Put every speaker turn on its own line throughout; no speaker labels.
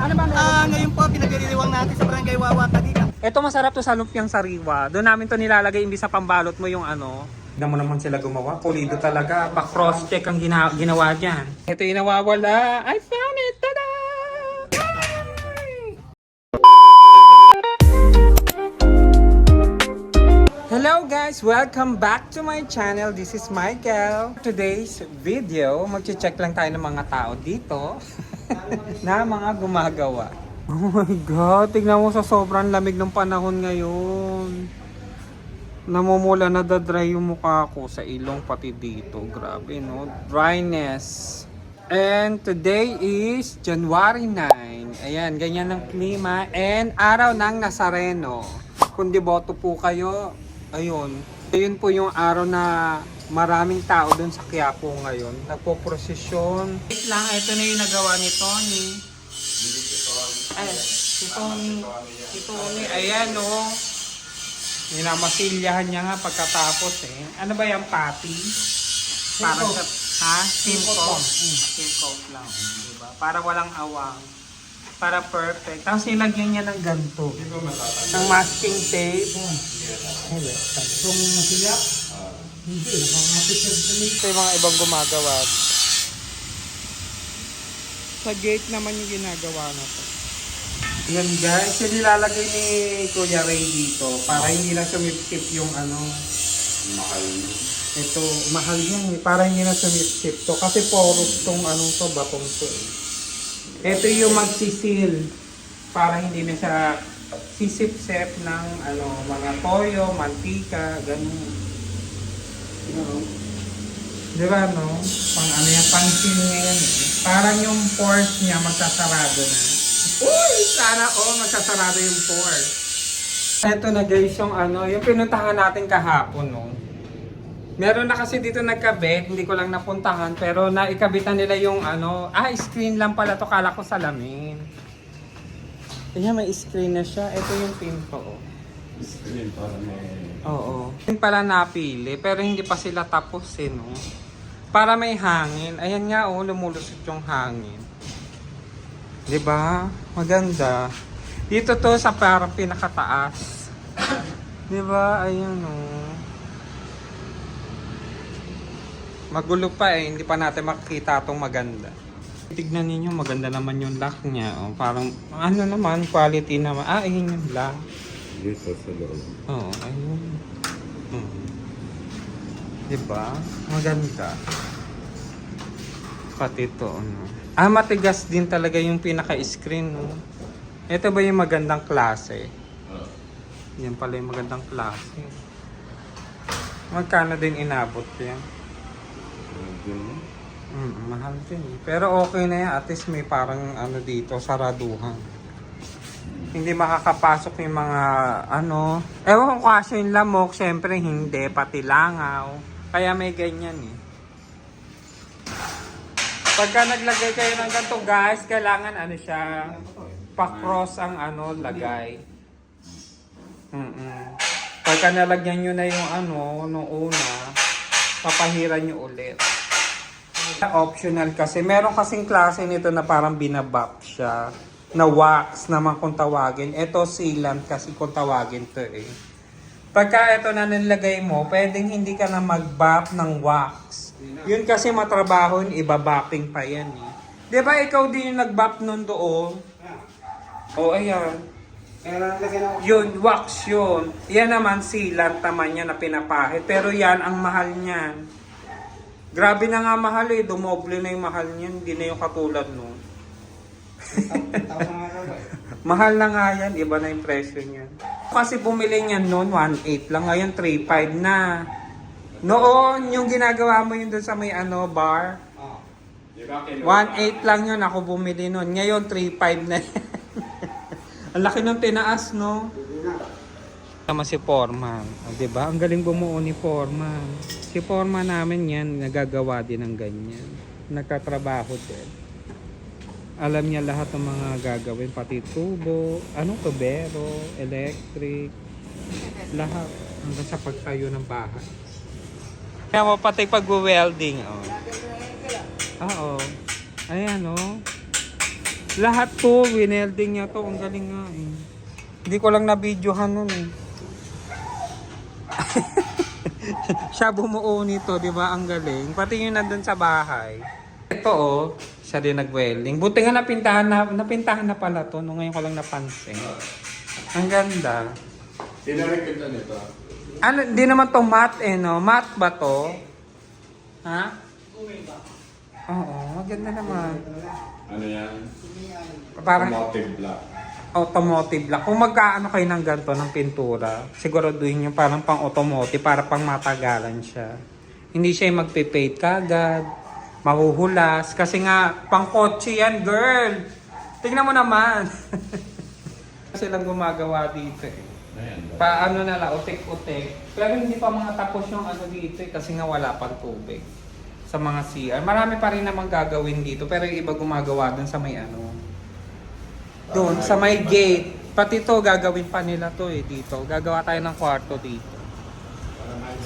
Ngayon po, pinagdiriwang natin sa Barangay Wawa, Tagika.
Ito masarap to sa lumpiang sariwa. Doon namin to nilalagay imbis sa pambalot mo yung ano. Tignan mo naman sila gumawa. Pulido talaga. Pa-cross check ang ginawa dyan. Ito yung nawawala. I found it! Tada! Hello guys! Welcome back to my channel. This is Michael. Today's video, mag-check lang tayo ng mga tao dito na mga gumagawa. Oh my God! Tignan mo sa sobrang lamig ng panahon ngayon. Namumula na dry yung mukha ko sa ilong pati dito. Grabe no? Dryness. And today is January 9. Ayan, ganyan ang klima. And araw ng Nazareno. Kung deboto po kayo, ayun. Ayun po yung araw na maraming tao dun sa Quiapo ngayon. Nagpo-prosesyon. Wait lang, ito na yung nagawa ni Tony. Si Tony, ayan o. Minamasilyahan niya nga pagkatapos eh. Ano ba yung patty? Parang sa, steam coat. Steam coat lang. Diba? Para walang awang. Para perfect. Tapos nilagyan niya ng ganito. Ng masking tape. Kung masila? Hindi. Ito yung mga ibang gumagawa. Sa gate naman yung ginagawa na to. Yan guys, yung nilalagay ni Kuya Ray dito para hindi na sumipsip yung ano. Mahal. Ito, mahal yan eh. Para hindi na sumipsip to. Kasi porous tong anong to, batong to eh. Ito yung magsisil para hindi na siya sisip-sip ng ano, mga toyo, mantika, ganun. Diba no? Pang ano yan, pang-seal niya yan eh. Parang yung pores niya magsasarado na. Uy! Sana magsasarado yung pores. Ito na guys yung ano, yung pinuntahan natin kahapon no. Meron na kasi dito nagkabit, hindi ko lang napuntahan, pero naikabitan nila yung ano, screen lang pala to, kala ko salamin. Ayan, may screen na siya. Ito yung pinto.
Screen para may...
Oo. Yung pala napili, pero hindi pa sila tapos eh, no? Para may hangin. Ayan nga, lumulusot yung hangin. Diba? Maganda. Dito to sa parang pinakataas. Diba? Ayan, magulo pa eh, hindi pa natin makikita itong maganda. Tignan ninyo, maganda naman yung lock niya. Parang, ano naman, quality naman. Ayun yung lock.
Dito sa loob.
Oo, ayun. Diba? Maganda. Pati ito, matigas din talaga yung pinaka-screen, no? Ito ba yung magandang klase? Yan pala yung magandang klase. Magkano din inabot yan? Mahal din. Pero okay na yan. At least may parang ano dito, saraduhan. Hindi makakapasok yung mga ano. Ewan kung kaso yung lamok. Siyempre hindi. Pati langaw. Kaya may ganyan eh. Pagka naglagay kayo ng ganito guys, kailangan ano siya. Pa-cross ang ano, lagay. Pagka nalagyan nyo na yung ano, nung una, papahiran nyo ulit. Optional kasi. Meron kasing klase nito na parang binabap siya. Na wax naman kung tawagin. Ito sealant kasi kung tawagin to eh. Pagka ito na nilagay mo, pwedeng hindi ka na mag-bap ng wax. Yun kasi matrabaho, ibabapping pa yan eh. Diba ikaw din yung nag-bap nun doon? Ayan. Yun, wax yun. Yan naman sealant naman yan na pinapahid. Pero yan, ang mahal niyan. Grabe na nga mahal eh. Dumoble na yung mahal niyan. Hindi na yung katulad no. Mahal na nga yan. Iba na yung presyo niyan. Kasi bumili niyan noon 1.8 lang. Ngayon 3.5 na. Noon, yung ginagawa mo yun doon sa may ano, bar. 1.8 lang yun. Ako bumili noon. Ngayon 3.5 na yan. Ang laki ng tinaas no. Tama si Foreman. Diba? Ang galing bumuo ni Foreman. Si Foreman namin yan, nagagawa din ng ganyan. Nagtatrabaho din. Alam niya lahat ng mga gagawin. Pati tubo, tubero, electric, lahat. Hanggang sa pagtayo ng bahay. Kaya mo pati pag-welding. Oo. Ayan Lahat to, winelding niya to. Ang galing nga eh. Hindi ko lang na-videohan nun eh. Siya bumuo nito, di ba? Ang galing. Pati yung nandun sa bahay. Ito oh, siya din nag-welding. Buti nga napintahan na pala to. Nung ngayon ko lang napansin. Ang ganda.
Sino nagkita nito?
Ano, di naman to matte eh, no? Matte ba to? Ha? Oo, maganda naman.
Ano yan?
Parang
Automotive black.
automotive lang. Kung magkaano kayo ng ganito ng pintura, siguraduhin nyo parang pang automotive para pang matagalan siya. Hindi siya yung magpe-fade kagad, mahuhulas. Kasi nga, pang kotse yan, girl! Tingnan mo naman. Silang gumagawa dito eh.
Ayan.
Paano na lang, utik-utik. Pero hindi pa mga tapos yung ano dito eh, kasi nga wala pang tubig sa mga CR. Marami pa rin namang gagawin dito, pero yung iba gumagawa dun sa may ano. Doon, sa may gate. Pati to, gagawin pa nila to eh, dito. Gagawa tayo ng kwarto dito.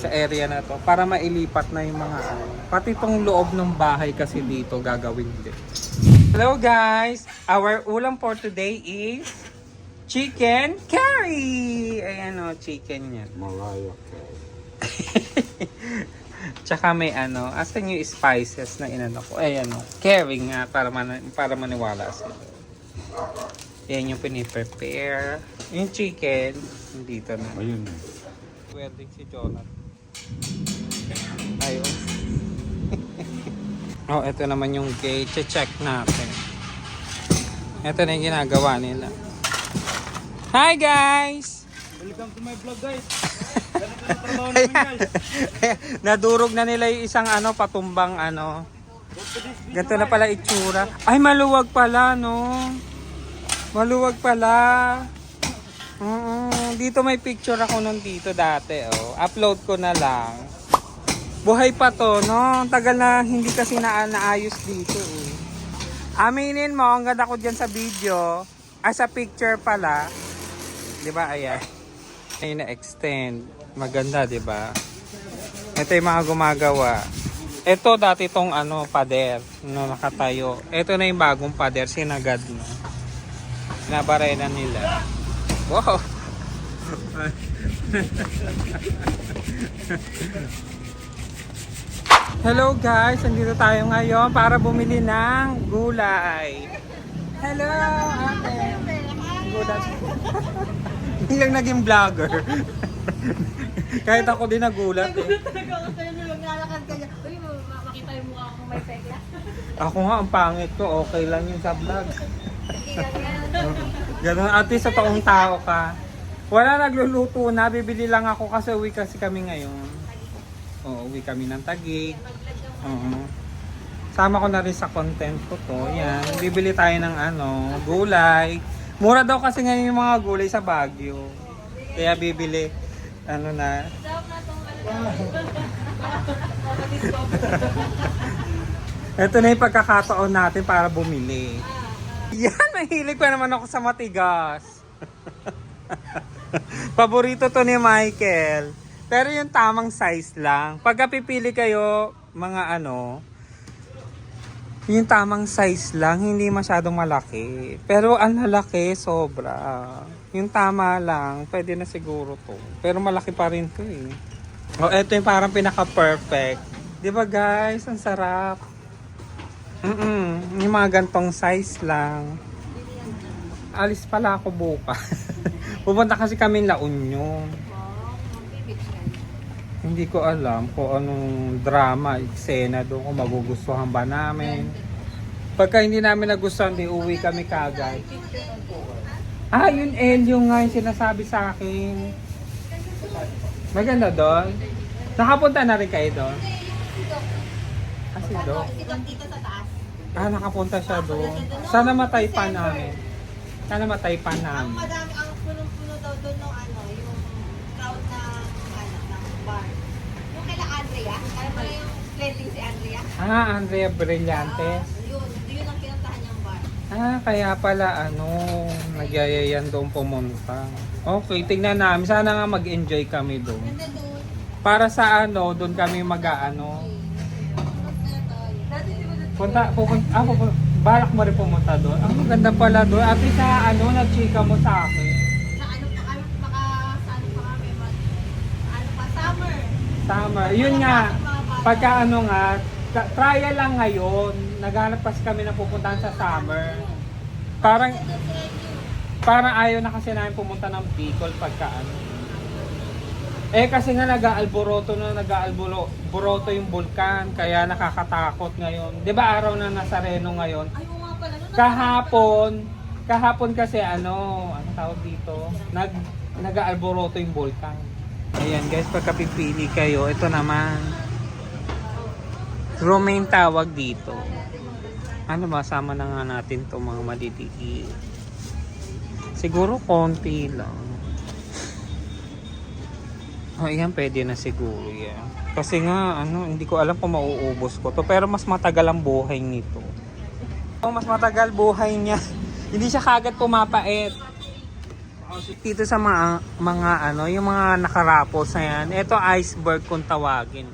Sa area na to. Para mailipat na yung mga ano. Pati tong loob ng bahay kasi dito, gagawin din. Hello guys! Our ulam for today is chicken curry! Ayan o, chicken yan.
Mariah Carey.
Tsaka may ano, asan yung spices na inano ko? Ayan o, curry nga para maniwala sila. Yan yung piniprepare. Yung chicken, dito na.
Ayun.
Welding si Jonathan. Ayun. Oh, ito naman yung gate. Check natin. Ito na yung ginagawa nila. Hi guys!
Welcome to my vlog guys. Ganito na trabaho namin guys.
Nadurog na nila yung isang ano, patumbang ano. Ganito na pala itsura. Ay, maluwag pala, no? Maluwag pala. Dito may picture ako nun dito dati, oh. Upload ko na lang. Buhay pa to, no? Tagal na hindi kasi naayos dito, eh. Aminin mo, ang ganda ko dyan sa video. Sa picture pala. Diba, ayan. Ay, na-extend. Maganda, diba? Ito yung mga gumagawa. Ito dati tong ano, pader. No, nakatayo. Ito na yung bagong pader. Sinagad na. Nabaray na nila. Wow! Hello guys! Andito tayo ngayon para bumili ng gulay. Hello! Ate! Gulay. Hindi lang naging vlogger. Kahit ako din nagulat eh.
Talaga ako sa'yo nung naglalakad ka niya. Uy, makita yung mukha kong may pekla.
Ako nga, ang pangit ko. Okay lang yun sa vlog.
Sige, ganyan.
Ganun, at least sa toong tao ka. Wala nagluluto na, bibili lang ako kasi uwi kasi kami ngayon. Oo, uwi kami ng Taguig. Oo. Sama ko na rin sa content ko to. Yan, bibili tayo ng ano, gulay. Mura daw kasi ngayon yung mga gulay sa Baguio. Kaya bibili, ano na.
Sarap na tong ano.
Ito na yung pagkakataon natin para bumili. Yan, mahilig pa naman ako sa matigas. Paborito to ni Michael. Pero yung tamang size lang. Pagka pipili kayo, mga ano, yung tamang size lang, hindi masyadong malaki. Pero ang lalaki, sobra. Yung tama lang, pwede na siguro to. Pero malaki pa rin to eh. O, eto yung parang pinaka-perfect. Di ba guys? Ang sarap. Yung mga gantong size lang. Alis pala ako bukas. Pupunta kasi kami La Union. Hindi ko alam kung anong drama, eksena doon, kung magugustuhan ba namin. Pagka hindi namin nagustuhan, di uwi kami kagad. Ah, yun Elio nga yung sinasabi sa akin. Maganda doon. Nakapunta na rin kayo doon? Kasi doon.
Sikat dito sa taas.
Ah, nakapunta siya doon. Sana mataypan namin. Sana mataypan
Ang
namin.
madami, ang punong-puno daw doon ng ano, yung crowd na ano, ng bar. Yung kila Andrea, alam mo na yung blending si Andrea?
Ah, Andrea Brillantes.
Yun ang kinantahan niyang bar.
Ah, kaya pala ano, nagyayayan doon pumunta. Okay, tingnan namin. Sana nga mag-enjoy kami doon.
Ganda doon.
Para sa ano, doon kami mag-ano.
Dati di ba doon?
Pupunta, balak mo rin pumunta doon. Ang maganda pala doon. Ate sa ano, nag-chika mo sa akin.
Sa ano pa kami, baka sa ano pa kami, ano pa, summer.
Summer. Yun nga. Pagka ano nga, trial lang ngayon. Naghanap kasi kami na pupuntahan sa summer. Parang ayaw na kasi namin pumunta ng Bicol pagka ano. Eh kasi nga nag-aalboroto yung bulkan, kaya nakakatakot ngayon. 'Di ba araw na Nazareno ngayon?
Ay, oo nga pala.
Kahapon kasi ano tawag dito? Nag-aalboroto yung bulkan. Ayan guys, pagka pipili kayo, ito naman. Romaine tawag dito. Ano ba, sama na nga natin to mga madidiki. Siguro konti lang. Oh, yan pwede na siguro yan. Kasi nga, hindi ko alam kung mauubos ko to. Pero mas matagal ang buhay nito. Mas matagal buhay niya. Hindi siya kagad pumapait. Dito sa mga yung mga nakarapos na yan. Ito iceberg kung tawagin.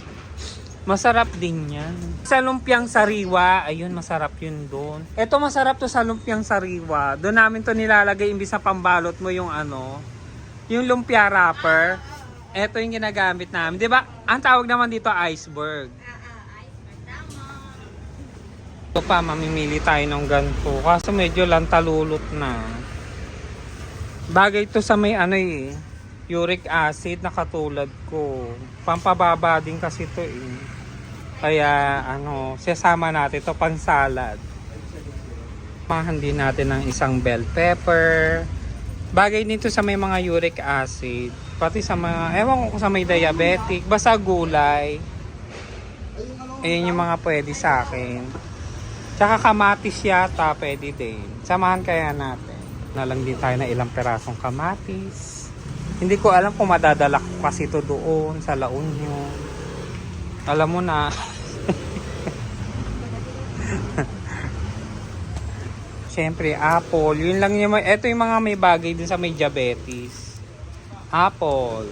Masarap din yan. Sa lumpiang sariwa, ayun, masarap yun doon. Ito masarap to sa lumpiang sariwa. Doon namin to nilalagay imbis na pambalot mo yung yung lumpia wrapper. Ito yung ginagamit namin. 'Di ba? Ang tawag naman dito iceberg.
Iceberg, tama.
Ito pa, mamimili tayo ng ganito. Kaso medyo lantalulot na. Bagay ito sa may uric acid na katulad ko. Pampababa din kasi ito eh. Kaya sasama natin ito pang salad. Mahan din natin ng isang bell pepper. Bagay nito sa may mga uric acid. Pati sa mga, ewan ko sa may diabetic. Basta gulay. Ayan yung mga pwede sa akin. Tsaka kamatis yata pwede din. Samahan kaya natin. Nalang din tayo na ilang perasong kamatis. Hindi ko alam kung madadala ko kasi ito doon sa La Union. Alam mo na. Siyempre, apple. Yun lang yung, ito yung mga may bagay din sa may diabetes. Apple.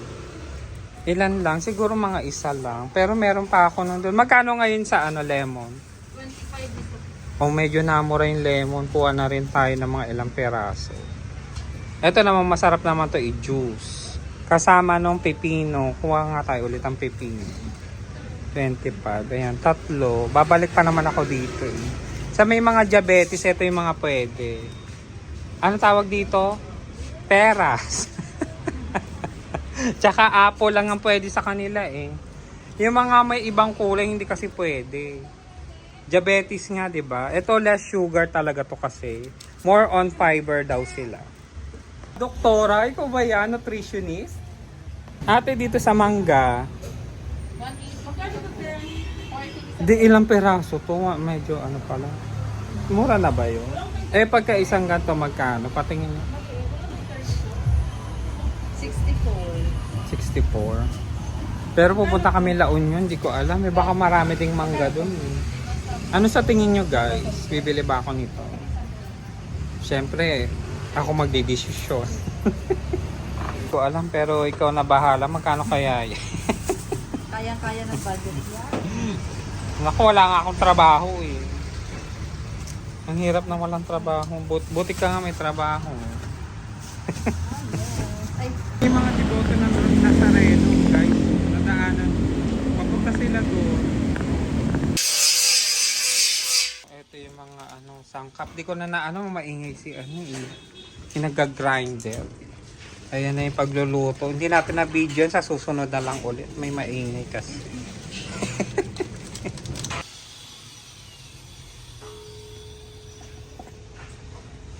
Ilan lang? Siguro mga isa lang. Pero meron pa ako nandun. Magkano ngayon sa lemon?
25 dito.
O medyo namura yung lemon. Kuha na rin tayo ng mga ilang peraso. Ito naman masarap naman to i-juice. Kasama nung pepino. Kuha nga tayo ulit ang pepino. 25. Ayan, 3. Babalik pa naman ako dito eh. Sa may mga diabetes, ito yung mga pwede. Ano tawag dito? Peras. Tsaka apple lang ang pwede sa kanila eh. Yung mga may ibang kulay, hindi kasi pwede. Diabetes nga, 'di ba? Ito less sugar talaga to kasi. More on fiber daw sila. Doktora, ikaw ba yan? Nutritionist? Ate, dito sa mangga. Di ilang peraso to? Medyo pala. Mura na ba yun? Eh, pagka isang ganito magkano? Patingin nyo. 64. Pero pupunta kami La Union, di ko alam. Eh, baka marami ding mangga dun. Ano sa tingin nyo guys? Bibili ba ako nito? Siyempre, ako magdidesisyon. Di ko alam, pero ikaw na bahala. Magkano kaya yan?
Kayang-kaya ng budget yan.
Naku, wala nga akong trabaho eh. Ang hirap na walang trabaho. Buti ka nga may trabaho.
Ay,
Yung mga tibote na Nazareno, guys, nadaanan. Papunta sila doon. Ito yung mga sangkap. Di ko na maingay si yung nag-grinder. Ayan na yung pagluluto. Hindi natin na video sa susunod na lang ulit. May maingay kasi.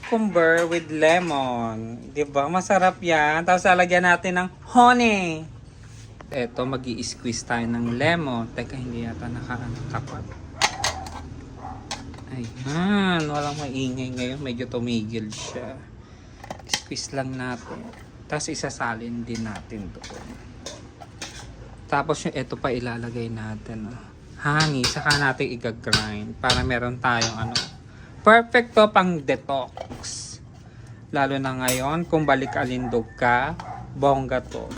Cucumber with lemon. 'Di ba? Masarap 'yan. Tapos lalagyan natin ng honey. Ito, magi-squeeze tayo ng lemon. Teka, hindi yata tapat. Ayan, walang maingay ngayon. Medyo tumigil siya. Squeeze lang natin. Tapos isasalin din natin doon. Tapos yung ito pa ilalagay natin. Honey, saka natin i-grind para meron tayong perfect to pang detox. Lalo na ngayon, kung balik-alindog ka, bongga to.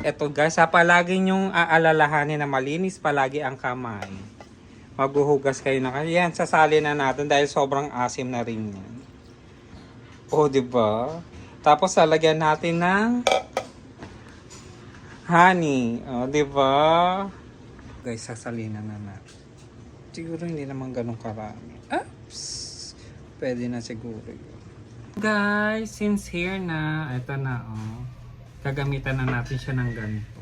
Ito guys, palagi nyong aalalahanin na malinis palagi ang kamay. Maghuhugas kayo na kayo. Yan, sasali na natin dahil sobrang asim na rin yan. O, diba? Tapos lalagyan natin ng honey. O, diba? Guys, sasalinan na natin. Siguro hindi naman ganun karami. Oops! Pwede na siguro yun. Guys, since here na, ito na, oh. Gagamitan na natin siya ng ganito.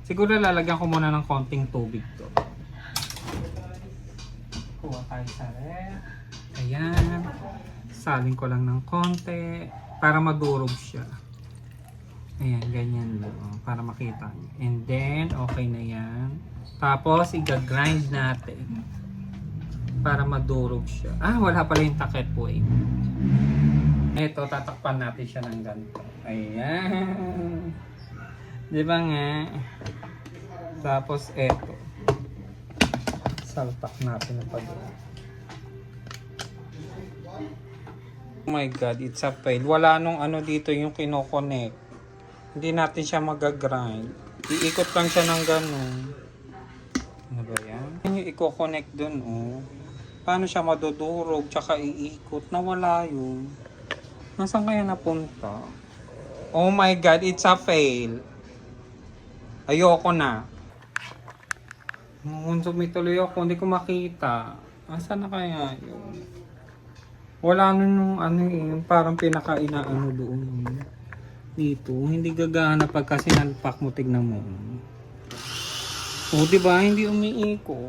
Siguro lalagyan ko muna ng konting tubig to. Kuha tayo sa ref. Ayan. Salin ko lang ng konti para madurog siya. Ayan, ganyan lang. Oh, para makita niyo. And then, okay na yan. Tapos, i-grind natin para madurog siya. Ah, wala pala yung takip. Wait. Ito, tatakpan natin siya ng ganito. Ayan. Di ba nga? Tapos, eto. Salpak natin ang pag Oh my God, it's a fail. Wala nung ano dito yung kinoconnect. Hindi natin siya mag-grind. Iikot lang siya ng ganun. Ano ba yan? Yung i-connect dun, oh. Paano siya madudurog, tsaka iikot? Nawala yun. Nasaan kaya napunta? Oh my God, it's a fail. Ayoko na. Kung sumituloy ako, hindi ko makita. Nasaan na kaya yun? Wala nung ano yung parang pinaka-inaano doon. Dito, hindi gagana pagka sinalpak mo, tignan mo. O, diba? Hindi umiiko.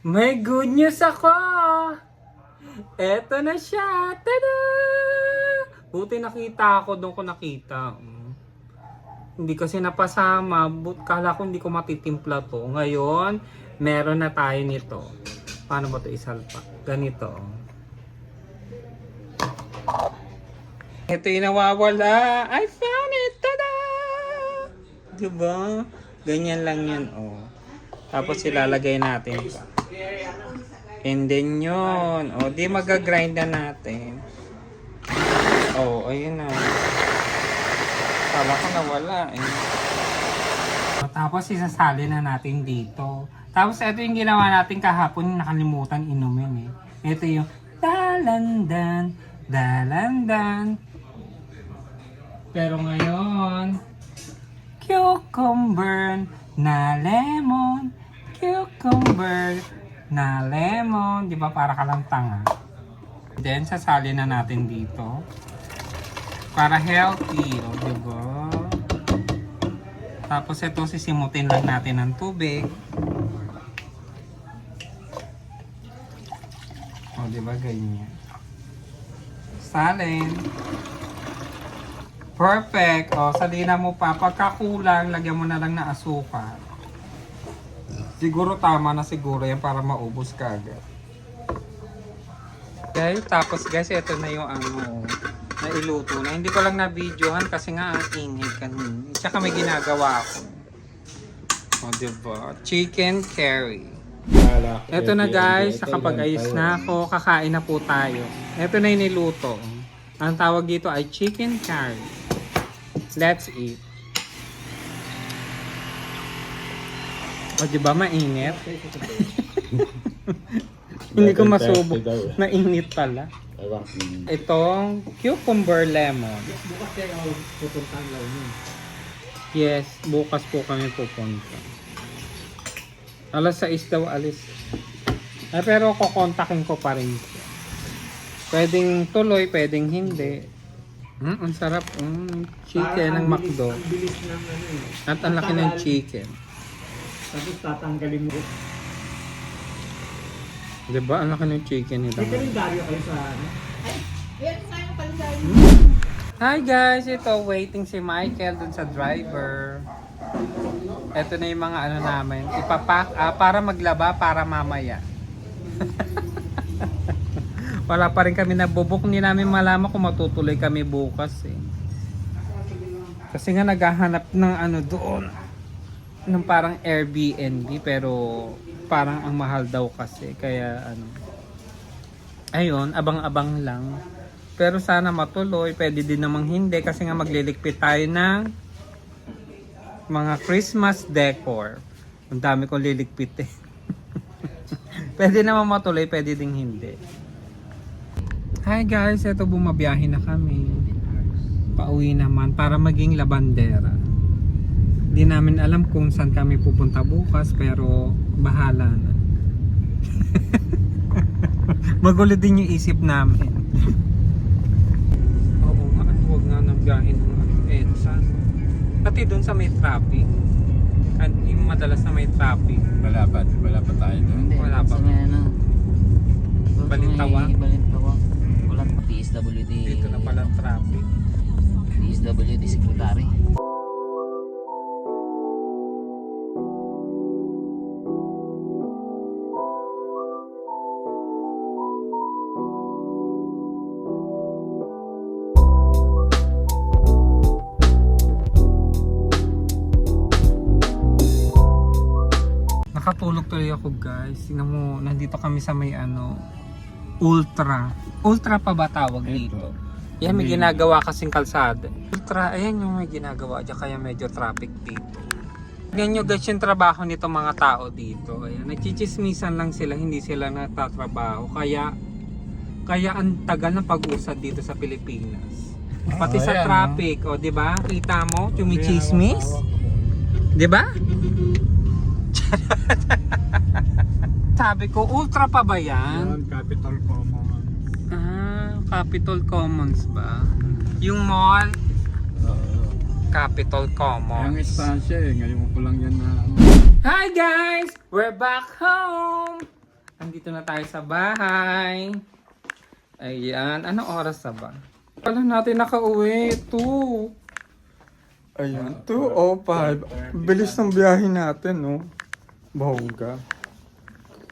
May good news ako! Eto na siya! Tada! Buti nakita ako, doon ko nakita. Hindi kasi napasama. Kala ko hindi ko matitimpla to. Ngayon, meron na tayo nito. Paano ba ito isalpak? Ganito. Ito yung nawawala. I found it! Tada! Diba? Ganyan lang yan, oh. Tapos ilalagay natin pa. And then yun. O, di mag-grind na natin. Oh, ayun na. Kala ko nawala eh. Tapos isasali na natin dito. Tapos ito yung ginawa natin kahapon, nakalimutan inumin eh. Ito yung dalandan, dalandan. Pero ngayon, cucumber na lemon, cucumber na lemon. Di ba para ka lang tanga? Then sasali na natin dito. Para healthy, o diba? Tapos ito sisimutin lang natin ng tubig. O diba ganyan. Salin. Perfect. O salina mo pa. Pagkakulang, lagyan mo na lang na asukal. Siguro tama na siguro yan para maubos ka agad. Okay, tapos guys, ito na yung ano na iluto na. Hindi ko lang na-videohan kasi nga ang ingay kanina. Tsaka may ginagawa ako. O, diba? Chicken curry. Ito na guys, nakapag-ayos na ako. Kakain na po tayo. Ito na yung niluto. Ang tawag dito ay chicken curry. Let's eat. O, diba? Mainit. Hindi ko masubok. Mainit pala. Itong cucumber lemon.
Bukas kayo pupunta lang yun.
Yes, bukas po kami pupunta. Alas 6 daw alis. Ay, pero kukontakin ko pa rin siya. Pwedeng tuloy, pwedeng hindi. Ang sarap. Chicken ng McDo.
Ang bilis ng ano eh.
At ang laki ng chicken.
Tapos tatanggalin mo.
Diba? Ang laki ng chicken nito.
May kalendaryo kayo sa ano?
Meron tayong kalendaryo.
Hi guys! Ito, waiting si Michael dun sa driver. Ito na yung mga ano namin. Ipapak, para maglaba, para mamaya. Wala pa rin kami nabubuk. Hindi namin malaman kung matutuloy kami bukas eh. Kasi nga naghahanap ng ano doon. Ng parang Airbnb pero parang ang mahal daw kasi. Kaya ano. Ayun, abang-abang lang. Pero sana matuloy. Pwede din namang hindi kasi nga magliligpit tayo ng mga Christmas decor. Ang dami kong liligpit eh. Pwede naman matuloy, pwede ding hindi. Hi guys, eto bumabiyahe na kami. Pauwi naman para maging labandera. Di namin alam kung saan kami pupunta bukas pero bahala na. Magulo din yung isip namin. Oo nga, huwag nga nang biyahe ng EDSA. Pati dun sa may traffic. At yung madalas na may traffic.
Wala pa tayo doon.
Hindi,
Wala pa.
sa may ano.
Balintawa?
Balintawa. Wala pa. DSWD.
Dito na pala traffic.
DSWD secretary.
Nakatulog tuloy ako guys. Tingnan mo, nandito kami sa may Ultra. Ultra pa ba tawag dito? Yan, may ginagawa kasing kalsada. Ultra, ayan yung may ginagawa dyan, kaya medyo traffic dito. Tignan nyo guys yung trabaho nito mga tao dito. Ayan, nagchichismisan lang sila, hindi sila natatrabaho. Kaya ang tagal ng pag-usad dito sa Pilipinas. Pati sa traffic, o di ba? Kita mo, chumichismis? Di ba? Sabi ko, ultra pa ba yan?
Capital Commons.
Capitol Commons ba? Yung mall, Capitol
Ang
Commons.
estansya ngayon ko lang yan na.
Hi guys! We're back home! Andito na tayo sa bahay. Ayan, anong oras na ba? Wala natin nakauwi, 2. Ayan, 2:05. Bilis ng biyahe natin, no? Bongga.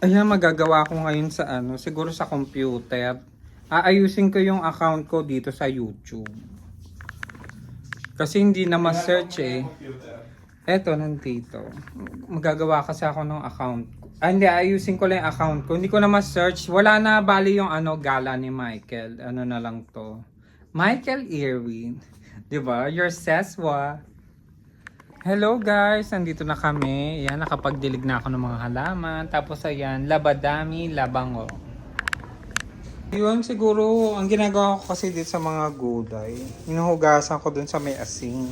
Ayan, magagawa ko ngayon sa siguro sa computer. Aayusin ko yung account ko dito sa YouTube. Kasi hindi na ma-search eh. Eto, nandito. Magagawa kasi ako ng account ko. Hindi, ayusin ko lang yung account ko. Hindi ko na ma-search. Wala na, bali yung gala ni Michael. Ano na lang to. Michael Irwin. Diba? Your Seswa. Hello guys, nandito na kami. Ayan, nakapagdilig na ako ng mga halaman. Tapos ayan, labadami, labango. Yun siguro, ang ginagawa ko kasi dito sa mga gulay, hinuhugasan ko dun sa may asin.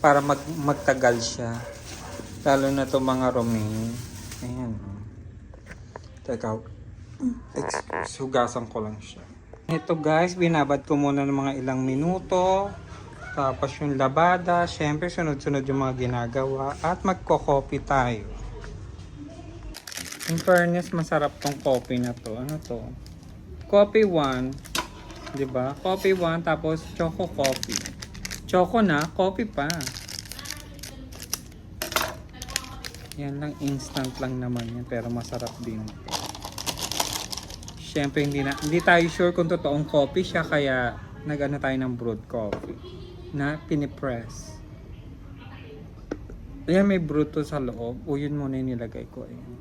Para magtagal siya. Lalo na to mga romaine. Ayan. Teka, hugasan ko lang siya. Ito guys, binabad ko muna ng mga ilang minuto. Tapos yung labada, syempre sunod-sunod yung mga ginagawa at magko-coffee tayo. In fairness, masarap tong coffee na to. Ano to? Coffee 1. 'Di ba? Coffee 1 tapos choco coffee. Choco na, coffee pa. Yan lang, instant lang naman yan pero masarap din to. Syempre hindi tayo sure kung totoong coffee siya kaya nag-ano tayo ng brewed coffee na pinipress. Ayan, may brewed to sa loob. O yun muna yung nilagay ko. Ayan.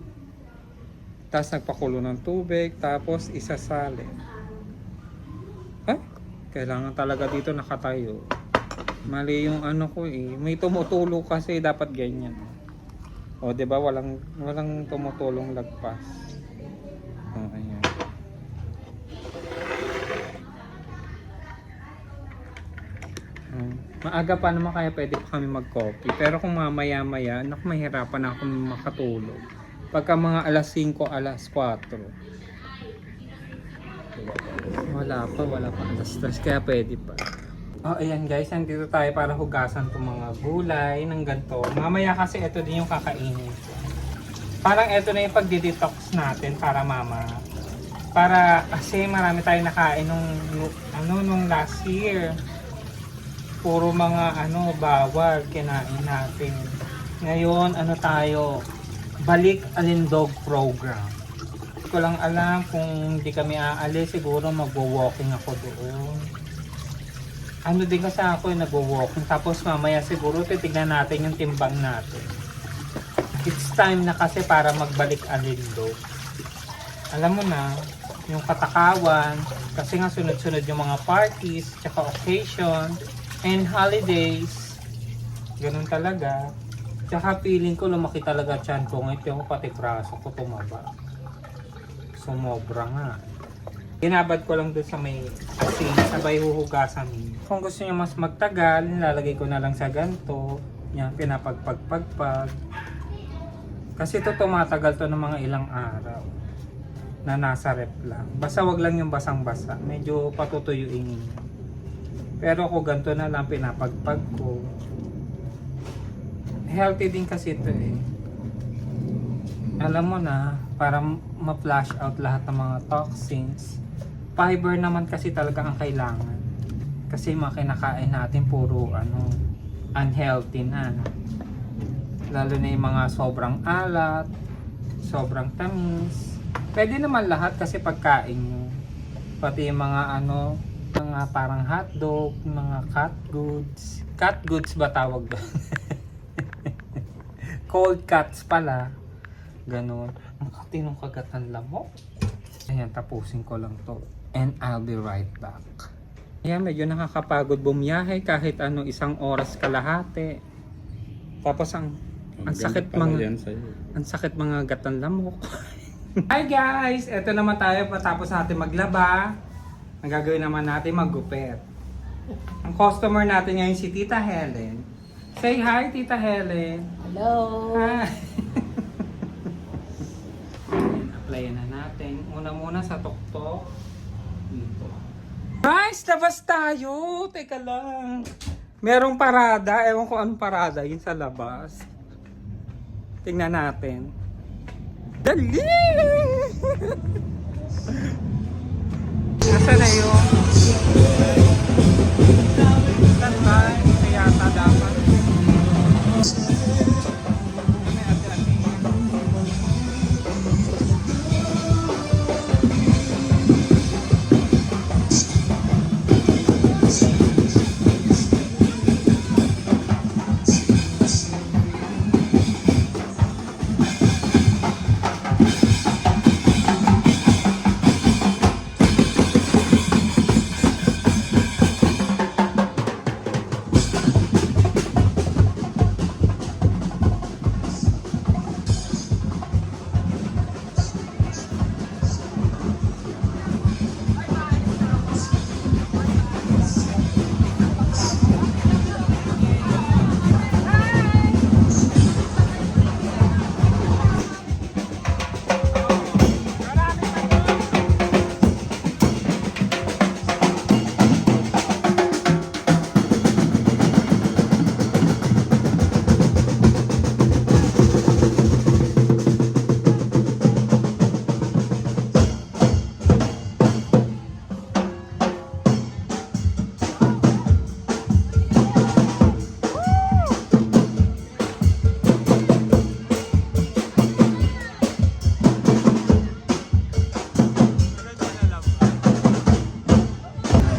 Tapos nagpakulo ng tubig. Tapos isasalin. Ay, kailangan talaga dito nakatayo. Mali yung ko eh. May tumutulo kasi dapat ganyan. O diba walang tumutulong lagpas. O ayan. Maaga pa naman kaya pwede pa kami mag-coffee. Pero kung mamaya-maya, mahirapan ako makatulog. Pagka mga alas 5, alas 4. Wala pa alas 3. Kaya pwede pa. Oh, ayan guys, nandito tayo para hugasan itong mga gulay ng ganito. Mamaya kasi ito din yung kakainin. Parang ito na yung pagdi-detox natin para kasi marami tayong nakain nung last year. Puro mga bawal kinain natin. Ngayon, tayo, balik alindog program. Hindi ko lang alam kung hindi kami aalis, siguro magwo-walking ako doon. Din kasi ako nagwo-walking, tapos mamaya siguro titignan natin yung timbang natin. It's time na kasi para magbalik alindog. Alam mo na, yung katakawan. Kasi nga sunod-sunod yung mga parties, tsaka occasion, and holidays. Ganun talaga. Tsaka feeling ko lumaki talaga tiyan ko. Ngayon pati braso ko tumaba. Sumobra nga. Ginabad ko lang doon sa may asin, sabay huhugasan. Kung gusto niyo mas magtagal, nilalagay ko na lang sa ganito. Yan, pinapagpagpagpag. Kasi ito tumatagal to ng mga ilang araw na nasa rep lang. Basta wag lang yung basang-basa. Medyo patutuyuin niyo. Pero ako ganito na lang pinapagpag ko. Healthy din kasi ito eh. Alam mo na, para ma-flush out lahat ng mga toxins. Fiber naman kasi talaga ang kailangan. Kasi mga kinakain natin puro unhealthy na. Lalo na yung mga sobrang alat, sobrang tamis. Pwede naman lahat kasi pagkain nyo. Pati yung mga mga parang hotdog, mga cat goods. Cat goods ba tawag ba? Cold cuts pala. Ganon. Ang katinong kagat ng lamok. Ayan, tapusin ko lang to. And I'll be right back. Ayan, medyo nakakapagod bumiyahe kahit 1 oras kalahati. Tapos ang sakit ang sakit mga gat ng lamok. Hi guys! Eto naman tayo patapos natin maglaba. Ang gagawin naman natin maggupit. Ang customer natin ngayon si Tita Helen. Say hi, Tita Helen.
Hello!
Hi! Applyan na natin. Una-muna sa tuktok. Dito. Guys, labas tayo! Teka lang. Merong parada. Ewan ko anong parada. Yun sa labas. Tingnan natin. Dali! Nasaan na yun? Standby. Kaya yata dapat.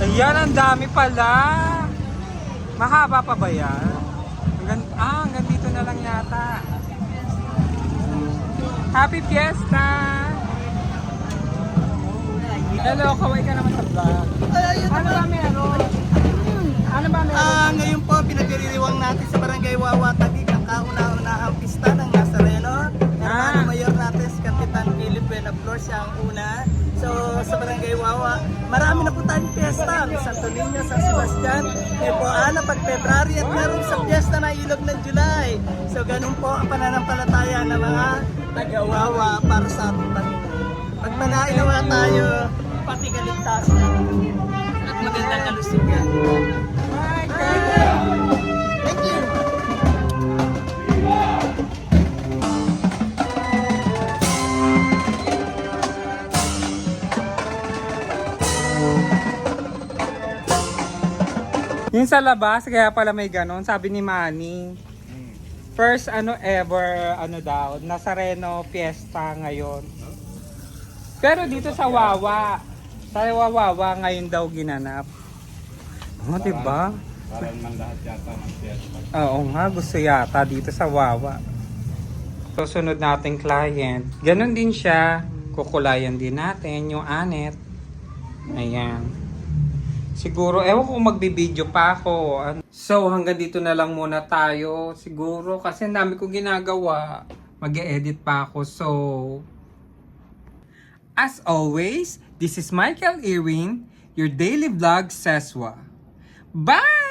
Ayan, ang dami pala. Mahaba pa ba yan? Hanggang dito na lang yata. Happy Fiesta! Hello, kaway ka naman sa vlog. Ano ba meron? Ano ba meron?
Ngayon po, pinagdiriwang natin sa Barangay Wawa Taguig ang kauna-unahang pista ng Nazareno. Hermano Mayor natin si Kapitan Philip Buena Flor, siya ang una. So, sa Barangay Wawa, marami na po tayong piyesta. Santo Niño, San Sebastian, Epoana, pag-February at meron sa piyesta na Ilog ng July. So, ganun po ang pananampalataya ng mga taga-Wawa para sa ating Panginoon. Pag manainawa tayo, pati kaligtasan at magandang kalusugan. Thank you!
Yung sa labas, kaya pala may ganon, sabi ni Manny. First ever daw, Nazareno Fiesta ngayon. Pero dito sa Wawa, ngayon daw ginanap. Oh, diba?
Parang man lahat yata ng fiesta.
Oo nga, gusto yata dito sa Wawa. So, sunod nating client. Ganon din siya. Kukulayan din natin yung anet. Ayan. Siguro, ewan ko magbibideo pa ako. So, hanggang dito na lang muna tayo. Siguro, kasi ang dami kong ginagawa. Mag-e-edit pa ako. So, as always, this is Michael Irwin, your daily vlog Seswa. Bye!